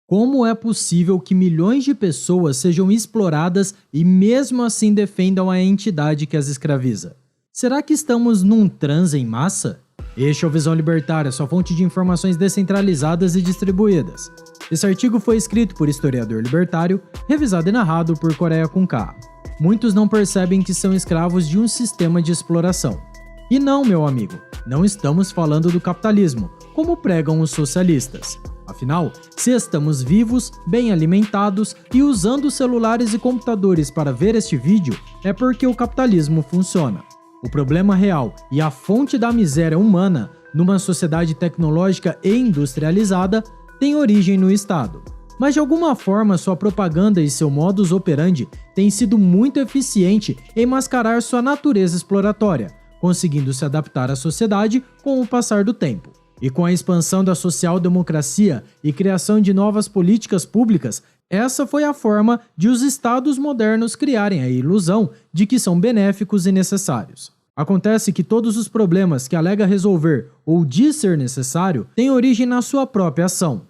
Como é possível que milhões de pessoas sejam exploradas e mesmo assim defendam a entidade que as escraviza? Será que estamos num transe em massa? Este é o Visão Libertária, sua fonte de informações descentralizadas e distribuídas. Esse artigo foi escrito por historiador libertário, revisado e narrado por Coreia com K. Muitos não percebem que são escravos de um sistema de exploração. E não, meu amigo, não estamos falando do capitalismo, como pregam os socialistas. Afinal, se estamos vivos, bem alimentados e usando celulares e computadores para ver este vídeo, é porque o capitalismo funciona. O problema real e a fonte da miséria humana numa sociedade tecnológica e industrializada tem origem no Estado. Mas de alguma forma sua propaganda e seu modus operandi têm sido muito eficiente em mascarar sua natureza exploratória, conseguindo se adaptar à sociedade com o passar do tempo. E com a expansão da social-democracia e criação de novas políticas públicas, essa foi a forma de os estados modernos criarem a ilusão de que são benéficos e necessários. Acontece que todos os problemas que alega resolver ou diz ser necessário têm origem na sua própria ação.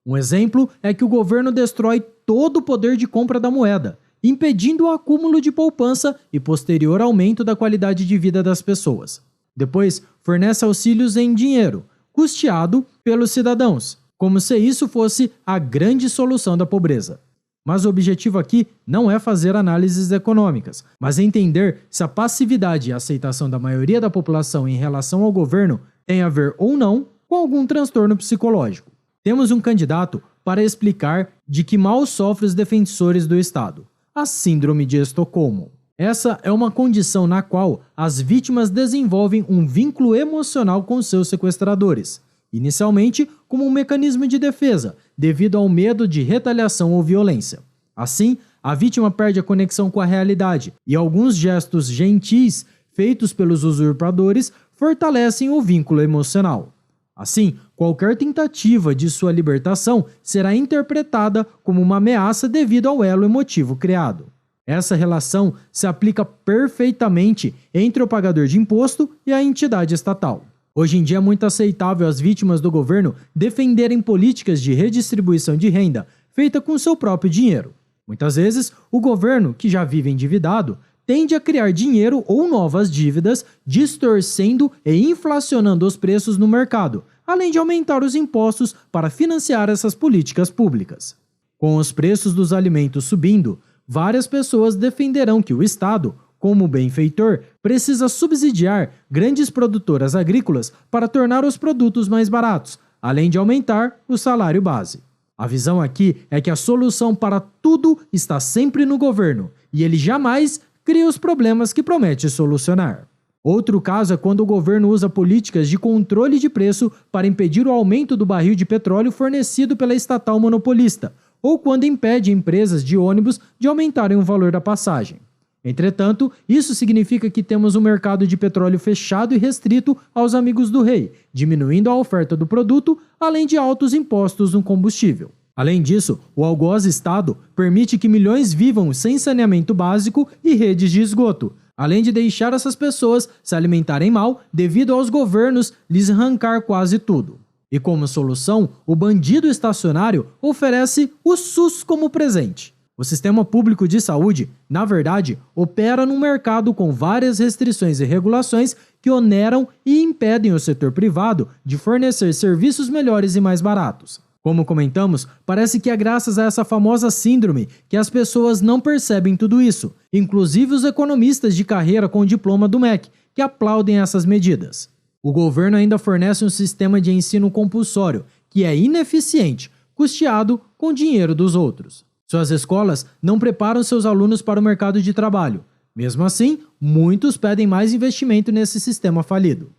Um exemplo é que o governo destrói todo o poder de compra da moeda, impedindo o acúmulo de poupança e posterior aumento da qualidade de vida das pessoas. Depois, fornece auxílios em dinheiro, custeado pelos cidadãos, como se isso fosse a grande solução da pobreza. Mas o objetivo aqui não é fazer análises econômicas, mas entender se a passividade e a aceitação da maioria da população em relação ao governo tem a ver ou não com algum transtorno psicológico. Temos um candidato para explicar de que mal sofrem os defensores do Estado: a Síndrome de Estocolmo. Essa é uma condição na qual as vítimas desenvolvem um vínculo emocional com seus sequestradores, inicialmente como um mecanismo de defesa, devido ao medo de retaliação ou violência. Assim, a vítima perde a conexão com a realidade e alguns gestos gentis feitos pelos usurpadores fortalecem o vínculo emocional. Assim, qualquer tentativa de sua libertação será interpretada como uma ameaça devido ao elo emotivo criado. Essa relação se aplica perfeitamente entre o pagador de imposto e a entidade estatal. Hoje em dia é muito aceitável as vítimas do governo defenderem políticas de redistribuição de renda feita com seu próprio dinheiro. Muitas vezes, o governo, que já vive endividado, tende a criar dinheiro ou novas dívidas, distorcendo e inflacionando os preços no mercado, além de aumentar os impostos para financiar essas políticas públicas. Com os preços dos alimentos subindo, várias pessoas defenderão que o Estado, como benfeitor, precisa subsidiar grandes produtoras agrícolas para tornar os produtos mais baratos, além de aumentar o salário base. A visão aqui é que a solução para tudo está sempre no governo, e ele jamais cria os problemas que promete solucionar. Outro caso é quando o governo usa políticas de controle de preço para impedir o aumento do barril de petróleo fornecido pela estatal monopolista, ou quando impede empresas de ônibus de aumentarem o valor da passagem. Entretanto, isso significa que temos um mercado de petróleo fechado e restrito aos amigos do rei, diminuindo a oferta do produto, além de altos impostos no combustível. Além disso, o algoz Estado permite que milhões vivam sem saneamento básico e redes de esgoto, além de deixar essas pessoas se alimentarem mal devido aos governos lhes arrancar quase tudo. E como solução, o bandido estacionário oferece o SUS como presente. O sistema público de saúde, na verdade, opera num mercado com várias restrições e regulações que oneram e impedem o setor privado de fornecer serviços melhores e mais baratos. Como comentamos, parece que é graças a essa famosa síndrome que as pessoas não percebem tudo isso, inclusive os economistas de carreira com diploma do MEC, que aplaudem essas medidas. O governo ainda fornece um sistema de ensino compulsório, que é ineficiente, custeado com dinheiro dos outros. Suas escolas não preparam seus alunos para o mercado de trabalho. Mesmo assim, muitos pedem mais investimento nesse sistema falido.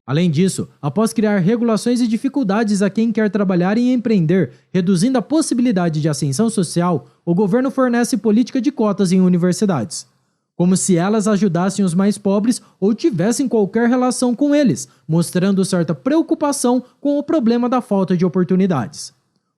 Além disso, após criar regulações e dificuldades a quem quer trabalhar e empreender, reduzindo a possibilidade de ascensão social, o governo fornece política de cotas em universidades, como se elas ajudassem os mais pobres ou tivessem qualquer relação com eles, mostrando certa preocupação com o problema da falta de oportunidades.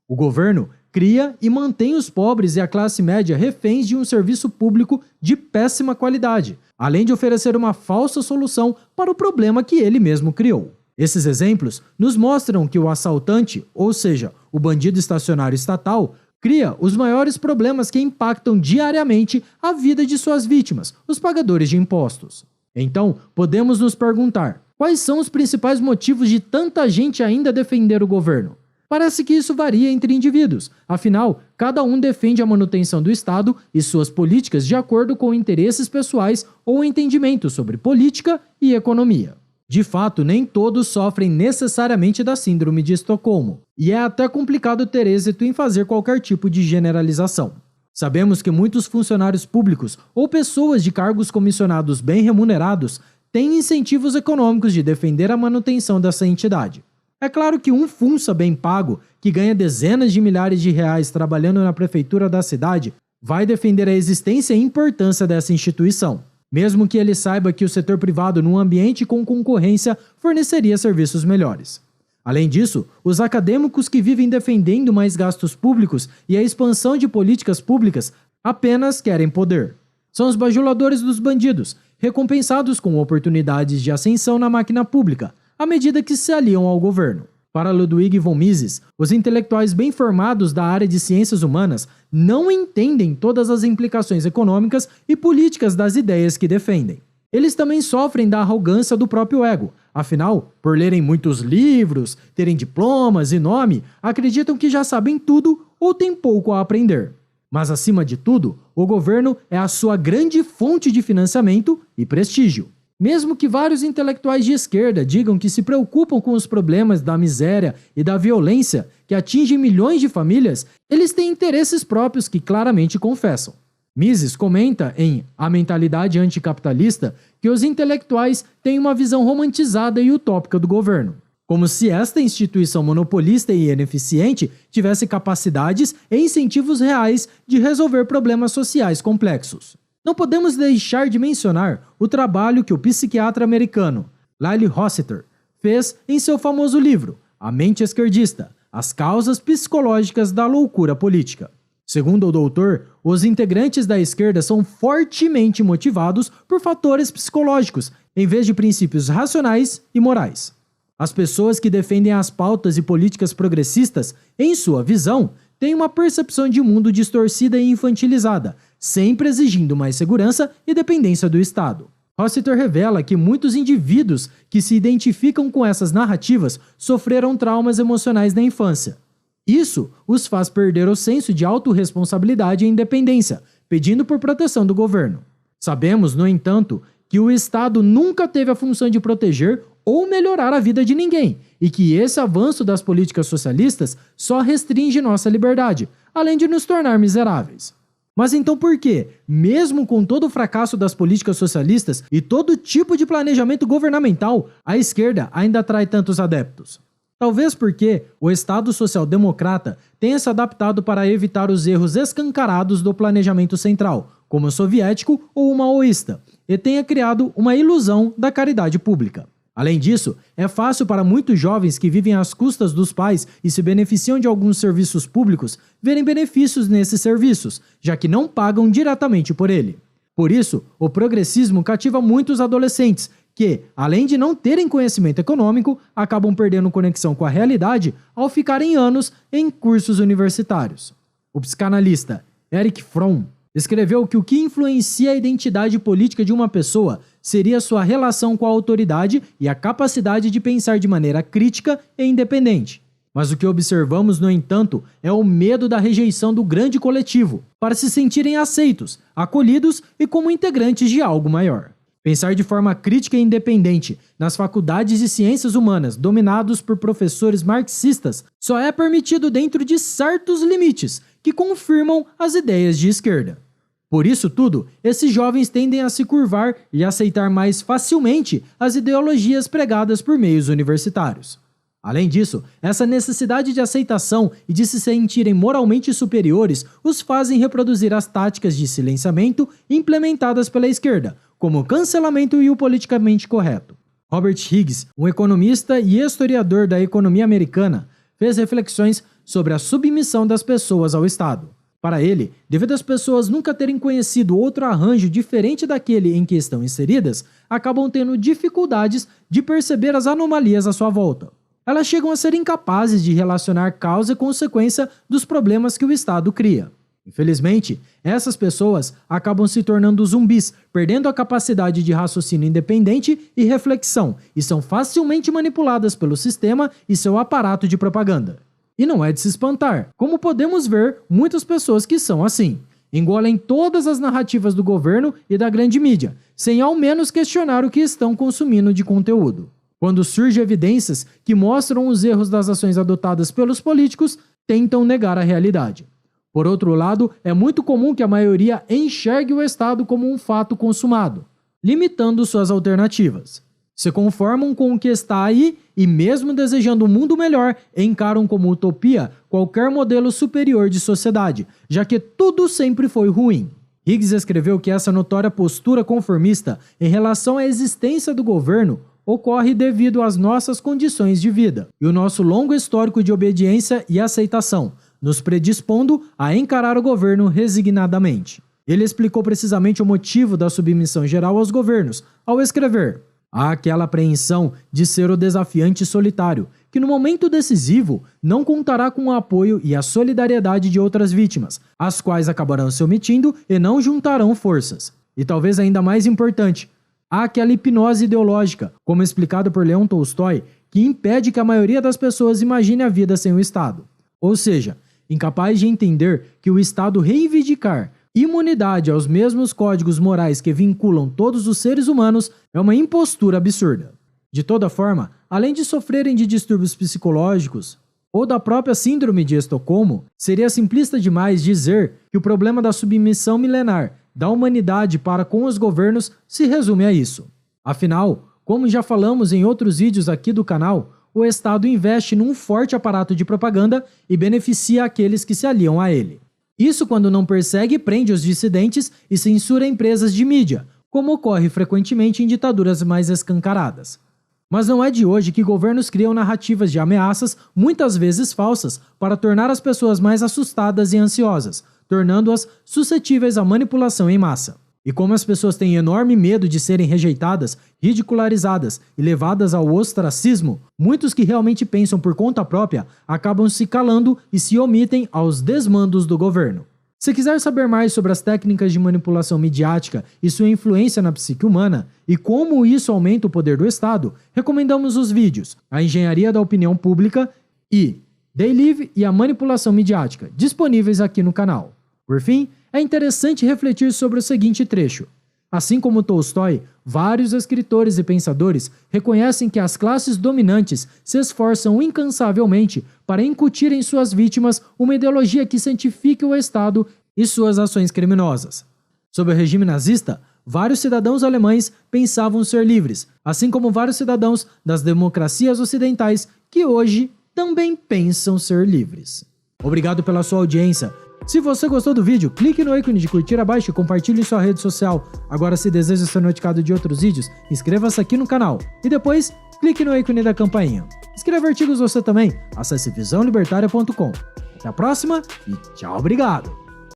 O governo cria e mantém os pobres e a classe média reféns de um serviço público de péssima qualidade, além de oferecer uma falsa solução para o problema que ele mesmo criou. Esses exemplos nos mostram que o assaltante, ou seja, o bandido estacionário estatal, cria os maiores problemas que impactam diariamente a vida de suas vítimas, os pagadores de impostos. Então, podemos nos perguntar, quais são os principais motivos de tanta gente ainda defender o governo? Parece que isso varia entre indivíduos, afinal, cada um defende a manutenção do Estado e suas políticas de acordo com interesses pessoais ou entendimento sobre política e economia. De fato, nem todos sofrem necessariamente da síndrome de Estocolmo, e é até complicado ter êxito em fazer qualquer tipo de generalização. Sabemos que muitos funcionários públicos ou pessoas de cargos comissionados bem remunerados têm incentivos econômicos de defender a manutenção dessa entidade. É claro que um funça bem pago, que ganha dezenas de milhares de reais trabalhando na prefeitura da cidade, vai defender a existência e importância dessa instituição, mesmo que ele saiba que o setor privado, num ambiente com concorrência, forneceria serviços melhores. Além disso, os acadêmicos que vivem defendendo mais gastos públicos e a expansão de políticas públicas apenas querem poder. São os bajuladores dos bandidos, recompensados com oportunidades de ascensão na máquina pública, à medida que se aliam ao governo. Para Ludwig von Mises, os intelectuais bem formados da área de ciências humanas não entendem todas as implicações econômicas e políticas das ideias que defendem. Eles também sofrem da arrogância do próprio ego. Afinal, por lerem muitos livros, terem diplomas e nome, acreditam que já sabem tudo ou têm pouco a aprender. Mas, acima de tudo, o governo é a sua grande fonte de financiamento e prestígio. Mesmo que vários intelectuais de esquerda digam que se preocupam com os problemas da miséria e da violência que atingem milhões de famílias, eles têm interesses próprios que claramente confessam. Mises comenta em A Mentalidade Anticapitalista que os intelectuais têm uma visão romantizada e utópica do governo, como se esta instituição monopolista e ineficiente tivesse capacidades e incentivos reais de resolver problemas sociais complexos. Não podemos deixar de mencionar o trabalho que o psiquiatra americano Lyle Rossiter fez em seu famoso livro A Mente Esquerdista, As Causas Psicológicas da Loucura Política. Segundo o doutor, os integrantes da esquerda são fortemente motivados por fatores psicológicos, em vez de princípios racionais e morais. As pessoas que defendem as pautas e políticas progressistas, em sua visão, têm uma percepção de mundo distorcida e infantilizada, sempre exigindo mais segurança e dependência do Estado. Rossiter revela que muitos indivíduos que se identificam com essas narrativas sofreram traumas emocionais na infância. Isso os faz perder o senso de autorresponsabilidade e independência, pedindo por proteção do governo. Sabemos, no entanto, que o Estado nunca teve a função de proteger ou melhorar a vida de ninguém, e que esse avanço das políticas socialistas só restringe nossa liberdade, além de nos tornar miseráveis. Mas então por que, mesmo com todo o fracasso das políticas socialistas e todo tipo de planejamento governamental, a esquerda ainda atrai tantos adeptos? Talvez porque o Estado social-democrata tenha se adaptado para evitar os erros escancarados do planejamento central, como o soviético ou o maoísta, e tenha criado uma ilusão da caridade pública. Além disso, é fácil para muitos jovens que vivem às custas dos pais e se beneficiam de alguns serviços públicos verem benefícios nesses serviços, já que não pagam diretamente por ele. Por isso, o progressismo cativa muitos adolescentes que, além de não terem conhecimento econômico, acabam perdendo conexão com a realidade ao ficarem anos em cursos universitários. O psicanalista Erich Fromm escreveu que o que influencia a identidade política de uma pessoa seria sua relação com a autoridade e a capacidade de pensar de maneira crítica e independente. Mas o que observamos, no entanto, é o medo da rejeição do grande coletivo, para se sentirem aceitos, acolhidos e como integrantes de algo maior. Pensar de forma crítica e independente nas faculdades de ciências humanas dominados por professores marxistas só é permitido dentro de certos limites que confirmam as ideias de esquerda. Por isso tudo, esses jovens tendem a se curvar e aceitar mais facilmente as ideologias pregadas por meios universitários. Além disso, essa necessidade de aceitação e de se sentirem moralmente superiores os fazem reproduzir as táticas de silenciamento implementadas pela esquerda, como o cancelamento e o politicamente correto. Robert Higgs, um economista e historiador da economia americana, fez reflexões sobre a submissão das pessoas ao Estado. Para ele, devido às pessoas nunca terem conhecido outro arranjo diferente daquele em que estão inseridas, acabam tendo dificuldades de perceber as anomalias à sua volta. Elas chegam a ser incapazes de relacionar causa e consequência dos problemas que o Estado cria. Infelizmente, essas pessoas acabam se tornando zumbis, perdendo a capacidade de raciocínio independente e reflexão, e são facilmente manipuladas pelo sistema e seu aparato de propaganda. E não é de se espantar, como podemos ver muitas pessoas que são assim. Engolem todas as narrativas do governo e da grande mídia, sem ao menos questionar o que estão consumindo de conteúdo. Quando surgem evidências que mostram os erros das ações adotadas pelos políticos, tentam negar a realidade. Por outro lado, é muito comum que a maioria enxergue o Estado como um fato consumado, limitando suas alternativas. Se conformam com o que está aí e, mesmo desejando um mundo melhor, encaram como utopia qualquer modelo superior de sociedade, já que tudo sempre foi ruim. Higgs escreveu que essa notória postura conformista em relação à existência do governo ocorre devido às nossas condições de vida e o nosso longo histórico de obediência e aceitação, nos predispondo a encarar o governo resignadamente. Ele explicou precisamente o motivo da submissão geral aos governos, ao escrever: há aquela apreensão de ser o desafiante solitário, que no momento decisivo não contará com o apoio e a solidariedade de outras vítimas, as quais acabarão se omitindo e não juntarão forças. E talvez ainda mais importante, há aquela hipnose ideológica, como explicado por Leão Tolstói, que impede que a maioria das pessoas imagine a vida sem o Estado. Ou seja, incapaz de entender que o Estado reivindicar imunidade aos mesmos códigos morais que vinculam todos os seres humanos é uma impostura absurda. De toda forma, além de sofrerem de distúrbios psicológicos ou da própria síndrome de Estocolmo, seria simplista demais dizer que o problema da submissão milenar da humanidade para com os governos se resume a isso. Afinal, como já falamos em outros vídeos aqui do canal, o Estado investe num forte aparato de propaganda e beneficia aqueles que se aliam a ele. Isso quando não persegue e prende os dissidentes e censura empresas de mídia, como ocorre frequentemente em ditaduras mais escancaradas. Mas não é de hoje que governos criam narrativas de ameaças, muitas vezes falsas, para tornar as pessoas mais assustadas e ansiosas, tornando-as suscetíveis à manipulação em massa. E como as pessoas têm enorme medo de serem rejeitadas, ridicularizadas e levadas ao ostracismo, muitos que realmente pensam por conta própria acabam se calando e se omitem aos desmandos do governo. Se quiser saber mais sobre as técnicas de manipulação midiática e sua influência na psique humana e como isso aumenta o poder do Estado, recomendamos os vídeos A Engenharia da Opinião Pública e They Live e a Manipulação Midiática, disponíveis aqui no canal. Por fim, é interessante refletir sobre o seguinte trecho. Assim como Tolstói, vários escritores e pensadores reconhecem que as classes dominantes se esforçam incansavelmente para incutir em suas vítimas uma ideologia que santifique o Estado e suas ações criminosas. Sob o regime nazista, vários cidadãos alemães pensavam ser livres, assim como vários cidadãos das democracias ocidentais que hoje também pensam ser livres. Obrigado pela sua audiência. Se você gostou do vídeo, clique no ícone de curtir abaixo e compartilhe em sua rede social. Agora, se deseja ser notificado de outros vídeos, inscreva-se aqui no canal. E depois, clique no ícone da campainha. Escreva artigos você também. Acesse visãolibertaria.com. Até a próxima e tchau, obrigado!